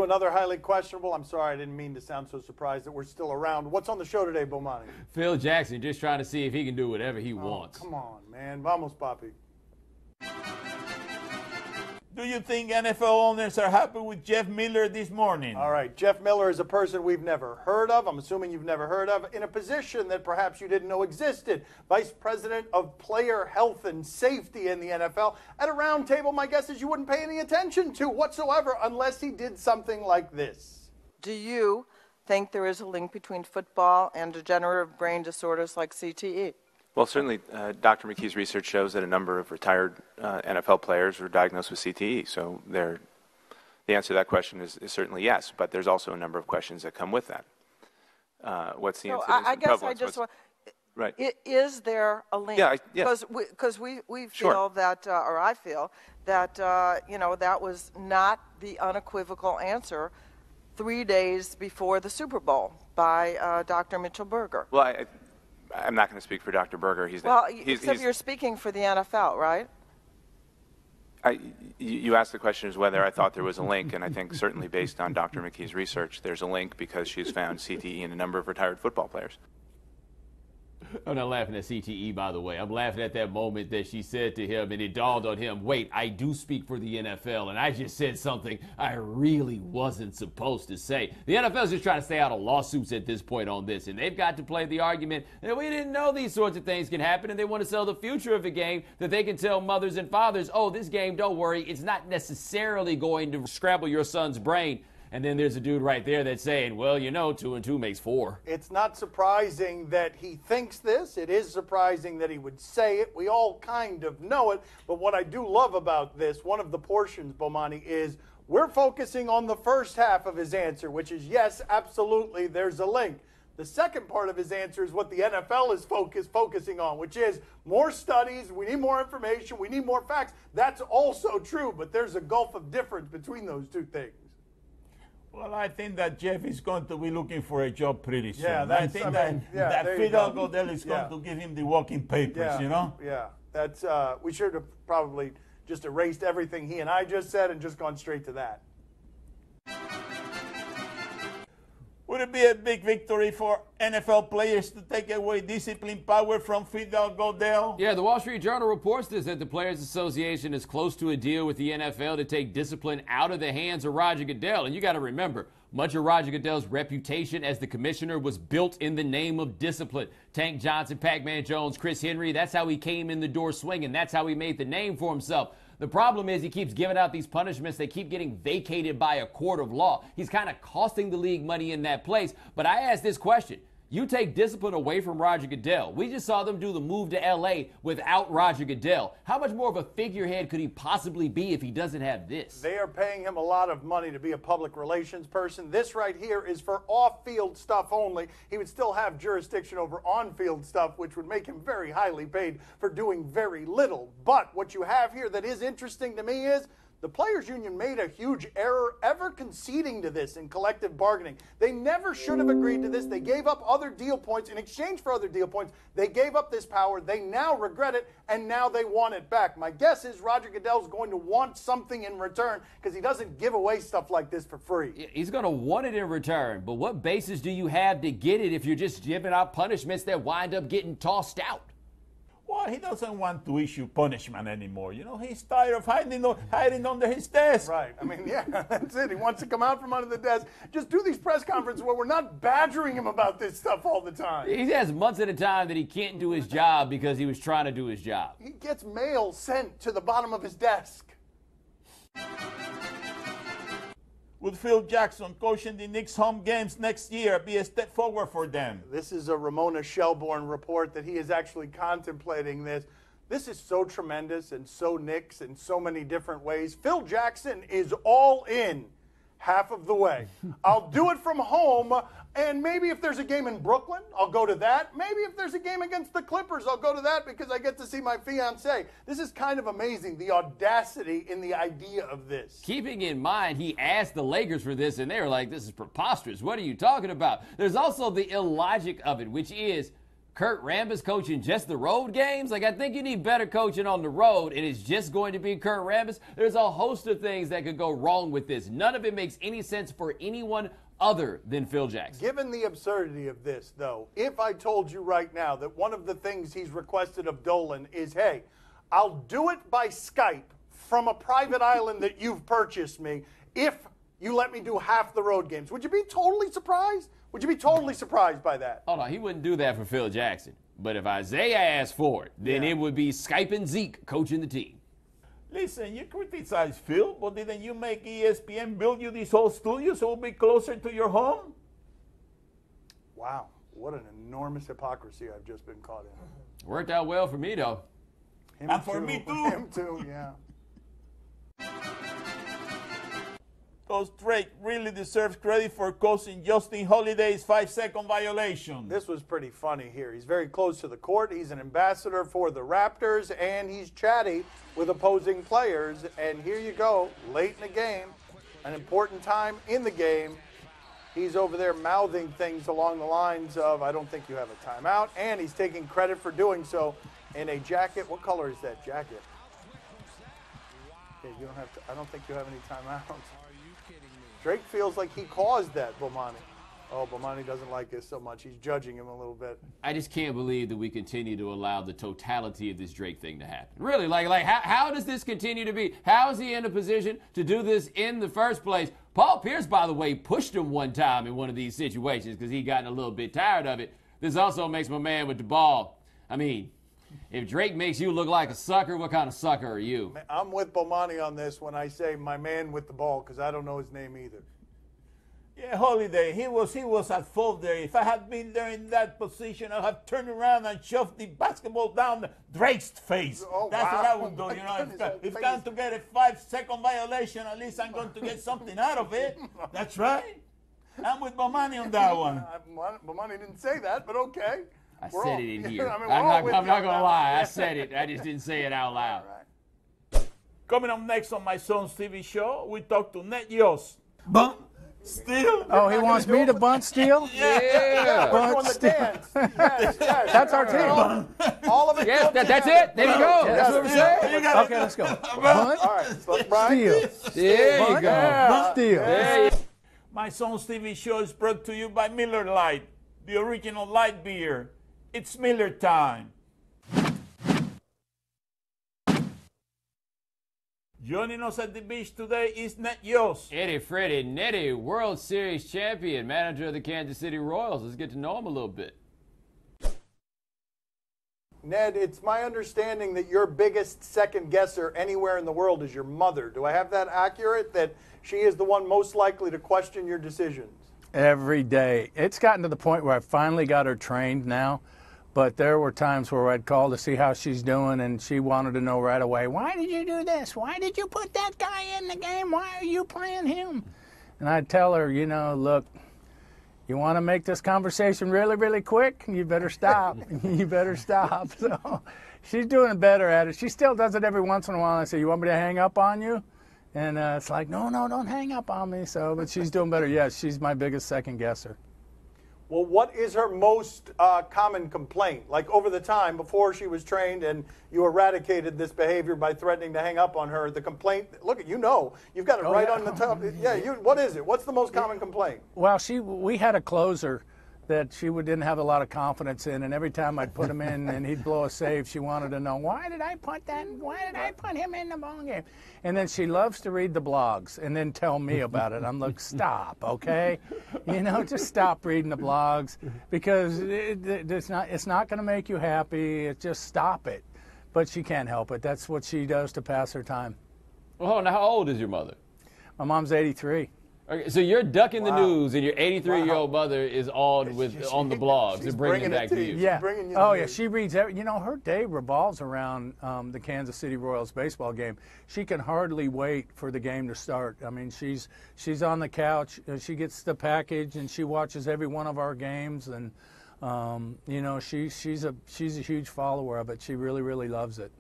another highly questionable. I'm sorry, I didn't mean to sound so surprised that we're still around. What's on the show today, Bomani? Phil Jackson just trying to see if he can do whatever he wants. Come on, man. Vamos, papi. Do you think NFL owners are happy with Jeff Miller this morning? All right, Jeff Miller is a person we've never heard of. I'm assuming you've never heard of, in a position that perhaps you didn't know existed. Vice President of Player Health and Safety in the NFL. At a round table, my guess is you wouldn't pay any attention to whatsoever unless he did something like this. Do you think there is a link between football and degenerative brain disorders like CTE? Well, certainly, Dr. McKee's research shows that a number of retired NFL players were diagnosed with CTE. So the answer to that question is certainly yes, but there's also a number of questions that come with that. What's the incidence I and guess prevalence? I just want, right. Is there a link? Yeah, Because we feel Sure. that, or I feel that, that was not the unequivocal answer 3 days before the Super Bowl by Dr. Mitchell Berger. Well, I'm not going to speak for Dr. Berger. Except you're speaking for the NFL, right? You asked the question as whether I thought there was a link, and I think certainly based on Dr. McKee's research, there's a link because she's found CTE in a number of retired football players. I'm not laughing at CTE, by the way. I'm laughing at that moment that she said to him, and it dawned on him, wait, I do speak for the NFL, and I just said something I really wasn't supposed to say. The NFL's just trying to stay out of lawsuits at this point on this, and they've got to play the argument that we didn't know these sorts of things can happen, and they want to sell the future of the game that they can tell mothers and fathers, oh, this game, don't worry, it's not necessarily going to scramble your son's brain. And then there's a dude right there that's saying, well, 2 and 2 makes 4. It's not surprising that he thinks this. It is surprising that he would say it. We all kind of know it. But what I do love about this, one of the portions, Bomani, is we're focusing on the first half of his answer, which is, yes, absolutely, there's a link. The second part of his answer is what the NFL is focusing on, which is more studies, we need more information, we need more facts. That's also true, but there's a gulf of difference between those two things. Well, I think that Jeff is going to be looking for a job pretty soon. Yeah, I think that Fidel Godel is going to give him the walking papers, Yeah, that's we should have probably just erased everything he and I just said and just gone straight to that. Would it be a big victory for NFL players to take away discipline power from Fidel Godel? Yeah, the Wall Street Journal reports this, that the Players Association is close to a deal with the NFL to take discipline out of the hands of Roger Goodell. And you got to remember, much of Roger Goodell's reputation as the commissioner was built in the name of discipline. Tank Johnson, Pac-Man Jones, Chris Henry, that's how he came in the door swinging. That's how he made the name for himself. The problem is he keeps giving out these punishments. They keep getting vacated by a court of law. He's kind of costing the league money in that place. But I ask this question. You take discipline away from Roger Goodell. We just saw them do the move to L.A. without Roger Goodell. How much more of a figurehead could he possibly be if he doesn't have this? They are paying him a lot of money to be a public relations person. This right here is for off-field stuff only. He would still have jurisdiction over on-field stuff, which would make him very highly paid for doing very little. But what you have here that is interesting to me is the Players Union made a huge error ever conceding to this in collective bargaining. They never should have agreed to this. They gave up other deal points. In exchange for other deal points, they gave up this power. They now regret it, and now they want it back. My guess is Roger Goodell's going to want something in return because he doesn't give away stuff like this for free. He's going to want it in return, but what basis do you have to get it if you're just giving out punishments that wind up getting tossed out? Well, he doesn't want to issue punishment anymore. He's tired of hiding under his desk. Right. I mean, yeah, that's it. He wants to come out from under the desk. Just do these press conferences where we're not badgering him about this stuff all the time. He has months at a time that he can't do his job because he was trying to do his job. He gets mail sent to the bottom of his desk. Would Phil Jackson coaching the Knicks home games next year be a step forward for them? This is a Ramona Shelbourne report that he is actually contemplating this. This is so tremendous and so Knicks in so many different ways. Phil Jackson is all in half of the way. I'll do it from home, and maybe if there's a game in Brooklyn, I'll go to that. Maybe if there's a game against the Clippers, I'll go to that because I get to see my fiancée. This is kind of amazing, the audacity in the idea of this. Keeping in mind, he asked the Lakers for this, and they were like, this is preposterous. What are you talking about? There's also the illogic of it, which is, Kurt Rambis coaching just the road games? Like, I think you need better coaching on the road, and it's just going to be Kurt Rambis. There's a host of things that could go wrong with this. None of it makes any sense for anyone other than Phil Jackson. Given the absurdity of this, though, if I told you right now that one of the things he's requested of Dolan is, hey, I'll do it by Skype from a private island that you've purchased me if you let me do half the road games, would you be totally surprised? Would you be totally surprised by that? Oh, no, he wouldn't do that for Phil Jackson. But if Isaiah asked for it, then it would be Skype and Zeke coaching the team. Listen, you criticize Phil, but didn't you make ESPN build you this whole studio so it'll be closer to your home? Wow, what an enormous hypocrisy I've just been caught in. Worked out well for me, though. And for me, too. Him too, yeah. Because Drake really deserves credit for causing Justin Holiday's 5-second violation. This was pretty funny here. He's very close to the court. He's an ambassador for the Raptors, and he's chatty with opposing players. And here you go, late in the game, an important time in the game. He's over there mouthing things along the lines of, I don't think you have a timeout, and he's taking credit for doing so in a jacket. What color is that jacket? Okay, you don't have to, I don't think you have any timeouts. Drake feels like he caused that, Bomani. Oh, Bomani doesn't like this so much. He's judging him a little bit. I just can't believe that we continue to allow the totality of this Drake thing to happen. Really, like how does this continue to be? How is he in a position to do this in the first place? Paul Pierce, by the way, pushed him one time in one of these situations because he'd gotten a little bit tired of it. This also makes my man with the ball. I mean, if Drake makes you look like a sucker, what kind of sucker are you? I'm with Bomani on this when I say my man with the ball because I don't know his name either. Yeah, Holiday, he was at fault there. If I had been there in that position, I'd have turned around and shoved the basketball down Drake's face. Oh, That's wow. what I would do. You know, if I'm going to get a 5-second violation, at least I'm going to get something out of it. That's right. I'm with Bomani on that one. Bomani didn't say that, but okay. I said it in here. I mean, I'm not going to lie. I one. said it. I just didn't say it out loud. Coming up next on my son's TV show, we talk to Ned Yost. Bunt, steal. Oh, he wants me to bunt steal? Yeah. Bunt steal. Yes. That's our team. All of it. Yes, that's it. There you go. That's what we're saying. Okay, let's go. Bunt, All right, so Brian. steal. There you Bunt, go. bunt, steal. There you My son's TV show is brought to you by Miller Lite, the original light beer. It's Miller time. Joining us at the beach today is Ned Yost. Eddie Freddie Nettie, World Series champion, manager of the Kansas City Royals. Let's get to know him a little bit. Ned, it's my understanding that your biggest second guesser anywhere in the world is your mother. Do I have that accurate, that she is the one most likely to question your decisions? Every day. It's gotten to the point where I finally got her trained now, but there were times where I'd call to see how she's doing, and she wanted to know right away, why did you do this? Why did you put that guy in the game? Why are you playing him? And I'd tell her, you know, look, you want to make this conversation really, really quick? You better stop. You better stop. So she's doing better at it. She still does it every once in a while. I say, you want me to hang up on you? And it's like, no, don't hang up on me. So, but she's doing better. Yes, she's my biggest second guesser. Well, what is her most common complaint? Like over the time before she was trained and you eradicated this behavior by threatening to hang up on her, the complaint, look, you've got it right on the top. Yeah, what is it? What's the most common complaint? Well, we had a closer that she didn't have a lot of confidence in, and every time I'd put him in and he'd blow a save, she wanted to know, why did I put him in the ball game? And then she loves to read the blogs and then tell me about it. I'm like, stop, okay? You know, just stop reading the blogs because it's not going to make you happy. Just stop it. But she can't help it. That's what she does to pass her time. Well, now, how old is your mother? My mom's 83. Okay, so you're ducking the news, and your 83-year-old mother is on the blogs and bringing it back to you. Yeah. Yeah. She reads. Her day revolves around the Kansas City Royals baseball game. She can hardly wait for the game to start. I mean, she's on the couch. She gets the package, and she watches every one of our games. And she's a huge follower of it. She really, really loves it.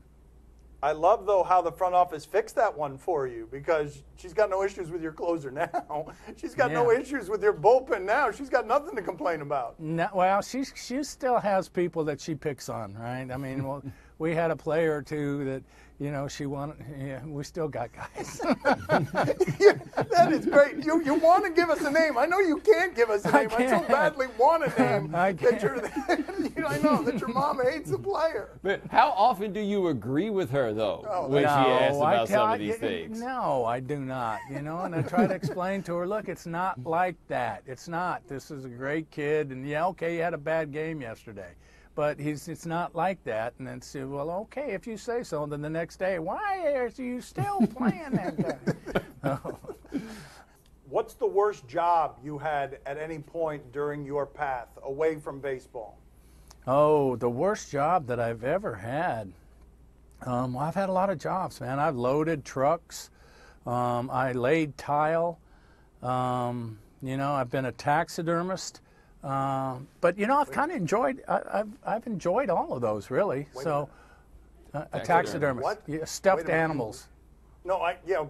I love, though, how the front office fixed that one for you, because she's got no issues with your closer now. She's got no issues with your bullpen now. She's got nothing to complain about. No, well, she still has people that she picks on, right? I mean, well, we had a player or two that, you know, she wanted. Yeah, we still got guys. That is great. You want to give us a name? I know you can't give us a name. I so badly want a name. I know that your mom hates the player. But how often do you agree with her, though, when she asks about some of these things? No, I do not. You know, and I try to explain to her, look, it's not like that. It's not. This is a great kid, and yeah, okay, you had a bad game yesterday. But it's not like that. And then say, well, okay, if you say so. And then the next day, why are you still playing that guy? What's the worst job you had at any point during your path away from baseball? Oh, the worst job that I've ever had. Well, I've had a lot of jobs, man. I've loaded trucks. I laid tile. You know, I've been a taxidermist. But you know, I've kind of enjoyed. I've enjoyed all of those, really. So, a taxidermist. What? Yeah, stuffed animals. No,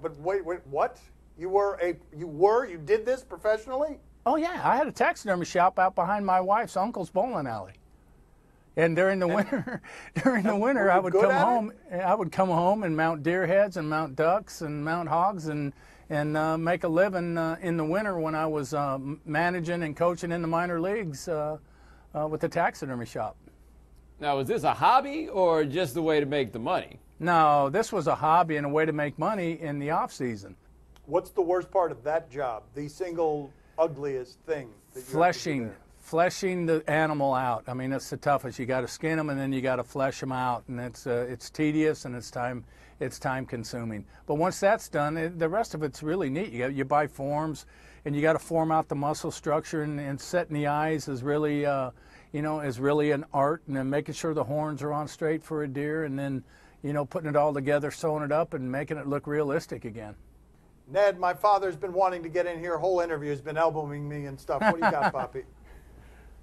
but wait, what? You did this professionally? Oh yeah, I had a taxidermy shop out behind my wife's uncle's bowling alley. And during the winter, I would come home. I would come home and mount deer heads and mount ducks and mount hogs and make a living in the winter when I was managing and coaching in the minor leagues with the taxidermy shop. Now, is this a hobby or just a way to make the money? No, this was a hobby and a way to make money in the off season. What's the worst part of that job? The single ugliest thing that you fleshing the animal out. I mean, it's the toughest. You got to skin them and then you got to flesh them out, and it's tedious and it's time consuming. But once that's done, the rest of it's really neat. You buy forms, and you got to form out the muscle structure, and setting the eyes is really is really an art, and then making sure the horns are on straight for a deer, and then putting it all together, sewing it up, and making it look realistic again. Ned, my father's been wanting to get in here. Whole interview has been elbowing me and stuff. What do you got, Papi?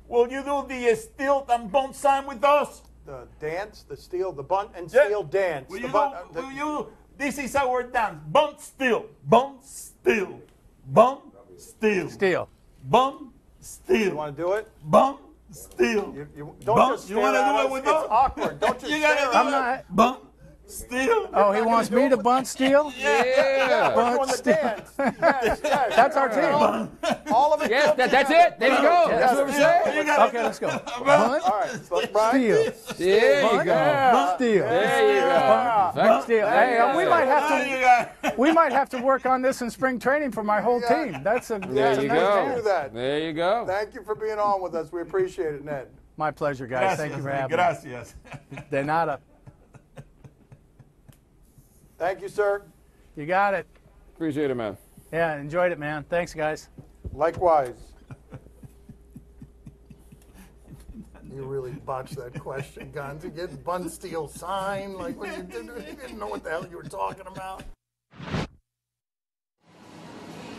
Will you do the stilt and bunt sign with us? The dance, the steel, the bunt and steel dance. This is our dance. Bunt, steel, bunt, steel, bunt, steel. Steel. Bunt, steel. You want to do it? Bunt, steel. Don't just you want to do it with us? It's awkward. Don't just I'm not. Bunt, steel. Oh, he wants me to bunt steel? Yeah. Bunt steel. Yes. That's our team. All of it. Yes, that's it. There you go. That's what we're saying. Okay, let's go. Bunt, All right. Brian. steel. There you go. Bunt, steel. There you go. Bunt, steel. Hey, we might have to work on this in spring training for my whole team. There you go. There you go. Thank you for being on with us. We appreciate it, Ned. My pleasure, guys. Thank you for having me. Gracias. De nada. Thank you, sir. You got it. Appreciate it, man. Yeah, enjoyed it, man. Thanks, guys. Likewise. You really botched that question, Guns. You get bun steel sign. Like, what you didn't know what the hell you were talking about.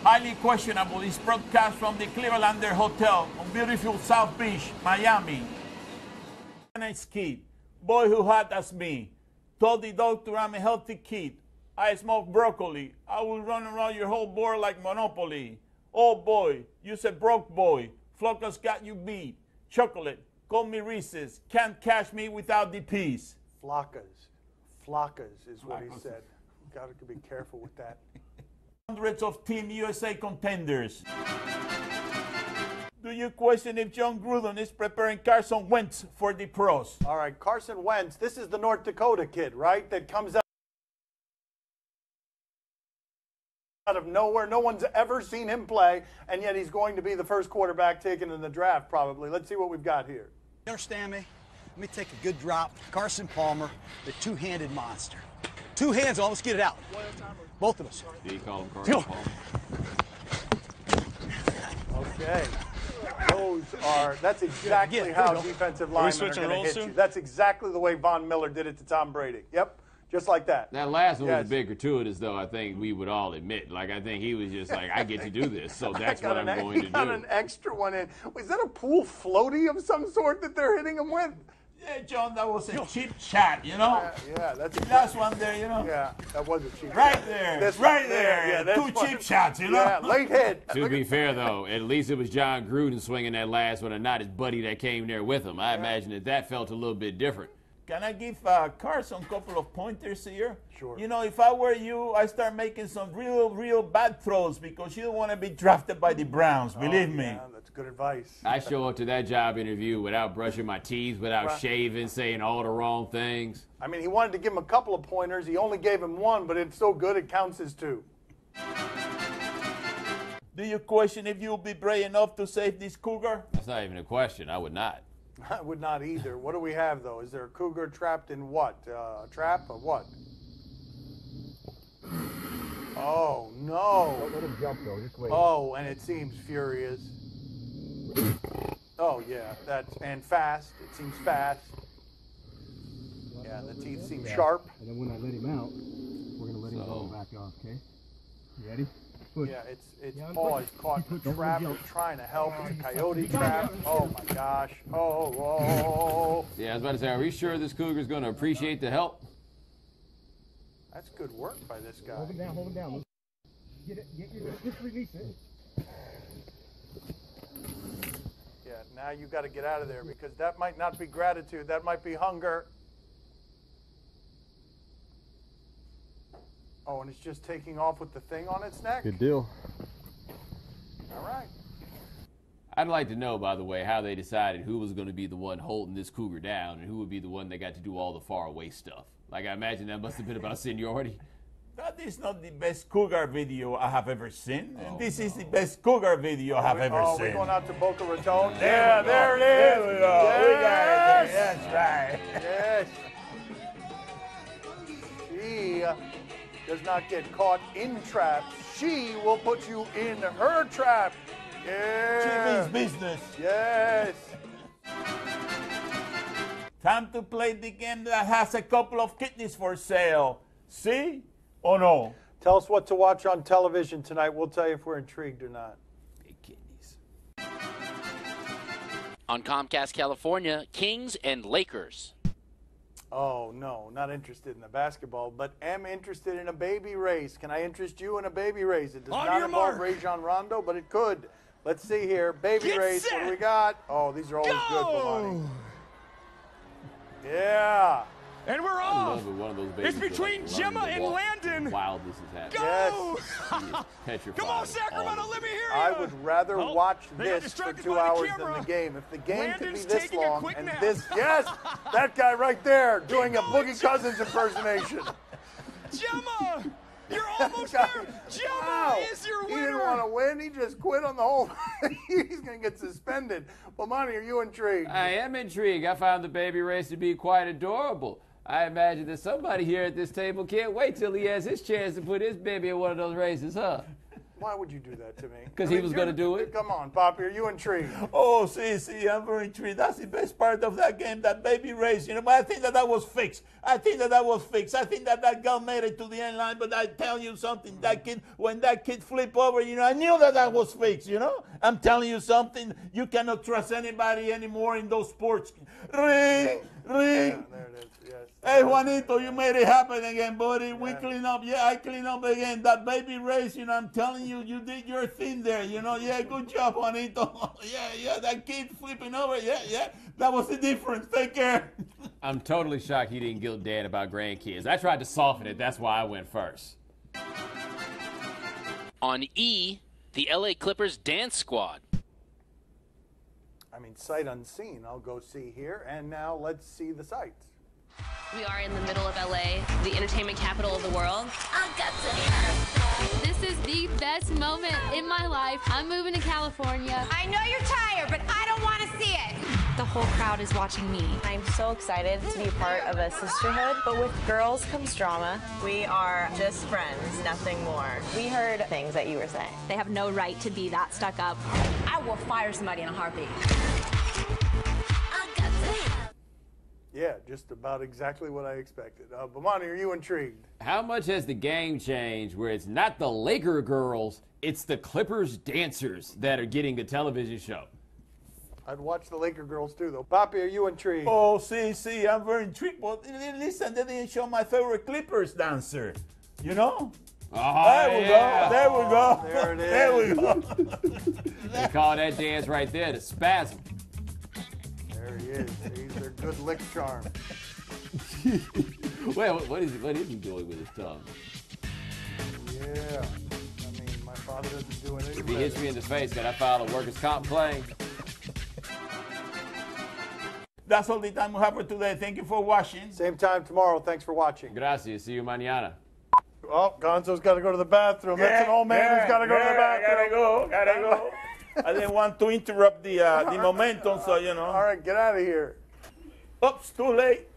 Highly questionable is broadcast from the Clevelander Hotel on beautiful South Beach, Miami. Nice kid, boy who had as me. Told the doctor I'm a healthy kid. I smoke broccoli. I will run around your whole board like Monopoly. Oh boy, you said broke boy. Flocos got you beat. Chocolate, call me Reese's. Can't catch me without the peas. Flockas is what he said. Got to be careful with that. Hundreds of Team USA contenders. Do you question if John Gruden is preparing Carson Wentz for the pros? All right, Carson Wentz. This is the North Dakota kid, right? That comes out of nowhere. No one's ever seen him play, and yet he's going to be the first quarterback taken in the draft, probably. Let's see what we've got here. You understand me? Let me take a good drop. Carson Palmer, the two-handed monster. Two hands on, let's get it out. Both of us. Do you call him Carson Palmer? Okay. That's exactly how defensive linemen are going to hit you. That's exactly the way Von Miller did it to Tom Brady. Yep, just like that. That last one was a bit gratuitous, though, I think we would all admit. Like, I think he was just like, I get to do this, so that's what I'm going to do. Got an extra one in. Was that a pool floaty of some sort that they're hitting him with? Yeah, John, that was a cheap shot, you know? Yeah, that's The last one there, you know? Yeah, that was a cheap Right shot. there. This right one there. Yeah, this Two one. cheap shots, you know? Yeah, late hit. To be fair, though, at least it was John Gruden swinging that last one and not his buddy that came there with him. I imagine that felt a little bit different. Can I give Carson a couple of pointers here? Sure. You know, if I were you, I start making some real bad throws because you don't want to be drafted by the Browns, believe me. Yeah, that's good advice. I show up to that job interview without brushing my teeth, without shaving, saying all the wrong things. I mean, he wanted to give him a couple of pointers. He only gave him one, but it's so good it counts as two. Do you question if you'll be brave enough to save this Cougar? That's not even a question. I would not. I would not either. What do we have, though? Is there a cougar trapped in what? A trap or what? Oh, no. Don't let him jump, though. Just wait. Oh, and it seems furious. Oh, yeah. And fast. It seems fast. Yeah, the teeth seem sharp. And then when I let him out, we're going to let him go back off, okay? You ready? Push. Yeah, its paw is caught in the trap. It's trying to help. It's a coyote trap. Oh, my gosh. Oh. Yeah, I was about to say, are we sure this cougar's going to appreciate the help? That's good work by this guy. Hold him down. Just release it. Yeah, now you got to get out of there because that might not be gratitude. That might be hunger. Oh, and it's just taking off with the thing on its neck? Good deal. All right. I'd like to know, by the way, how they decided who was going to be the one holding this cougar down and who would be the one that got to do all the faraway stuff. Like, I imagine that must have been about seniority. That is not the best Cougar video I have ever seen. And this is the best Cougar video I have ever seen. We're going out to Boca Raton? Yeah, there it is. There we go. Yes. We got it. That's right. Yes. She does not get caught in traps. She will put you in her trap. Yeah. She means business. Yes. Time to play the game that has a couple of kidneys for sale. See or no? Tell us what to watch on television tonight. We'll tell you if we're intrigued or not. Big kidneys. On Comcast California, Kings and Lakers. Oh, no, not interested in the basketball, but am interested in a baby race. Can I interest you in a baby race? It does not involve Rajon Rondo, but it could. Let's see here. Baby race, what do we got? Oh, these are always good, Baloney. Yeah. And we're I off. love it, one of those babies It's between that, like, Gemma learns to and walk Landon. While this is happening. Go! Yes. He is petrified Come on, of Sacramento, all let me hear you. I would rather Oh, watch they got this for distracted 2 by the hours than camera. the game. If the game could be Landon's this taking a long quick and nap. this, yes, that guy right there doing a Boogie Cousins impersonation. Gemma, you're almost Guy- there. Gemma Wow. is your He winner. didn't want to win. He just quit on the whole. He's going to get suspended. Well, Monty, are you intrigued? I am intrigued. I found the baby race to be quite adorable. I imagine that somebody here at this table can't wait till he has his chance to put his baby in one of those races, huh? Why would you do that to me? Because he was going to do it. Come on, Poppy, are you intrigued? Oh, see, I'm very intrigued. That's the best part of that game, that baby race. You know, but I think that was fixed. I think that girl made it to the end line, but I tell you something, that kid, when that kid flipped over, you know, I knew that was fixed, you know? I'm telling you something, you cannot trust anybody anymore in those sports. Ring. Yeah, there it is, yes. Hey, Juanito, you made it happen again, buddy. We clean up. Yeah, I clean up again. That baby race, you know, I'm telling you, you did your thing there, you know. Yeah, good job, Juanito. Yeah, that kid flipping over. Yeah. That was the difference. Take care. I'm totally shocked he didn't guilt Dad about grandkids. I tried to soften it. That's why I went first. On E, the LA Clippers dance squad. I mean, sight unseen. I'll go see here. And now let's see the sights. We are in the middle of LA, the entertainment capital of the world. This is the best moment in my life. I'm moving to California. I know you're tired, but I don't want to see it. The whole crowd is watching me. I'm so excited to be part of a sisterhood, but with girls comes drama. We are just friends, nothing more. We heard things that you were saying. They have no right to be that stuck up. I will fire somebody in a heartbeat. Yeah, just about exactly what I expected. Bomani, are you intrigued? How much has the game changed where it's not the Laker girls, it's the Clippers dancers that are getting a television show? I'd watch the Laker girls too, though. Papi, are you intrigued? Oh, see, I'm very intrigued. But listen, they didn't show my favorite Clippers dancer. You know? Oh, there we go. There it is. There we go. They call that dance right there the spasm. There he is. He's their good lick charm. Wait, what is he doing with his tongue? Yeah. I mean, my father doesn't do anything. If he hits me in the face, can I file a workers' comp claim? That's all the time we have for today. Thank you for watching. Same time tomorrow. Thanks for watching. Gracias. See you mañana. Oh, Gonzo's got to go to the bathroom. That's an old man who's got to go to the bathroom. Gotta go. I didn't want to interrupt the momentum, so you know. All right, get out of here. Oops, too late.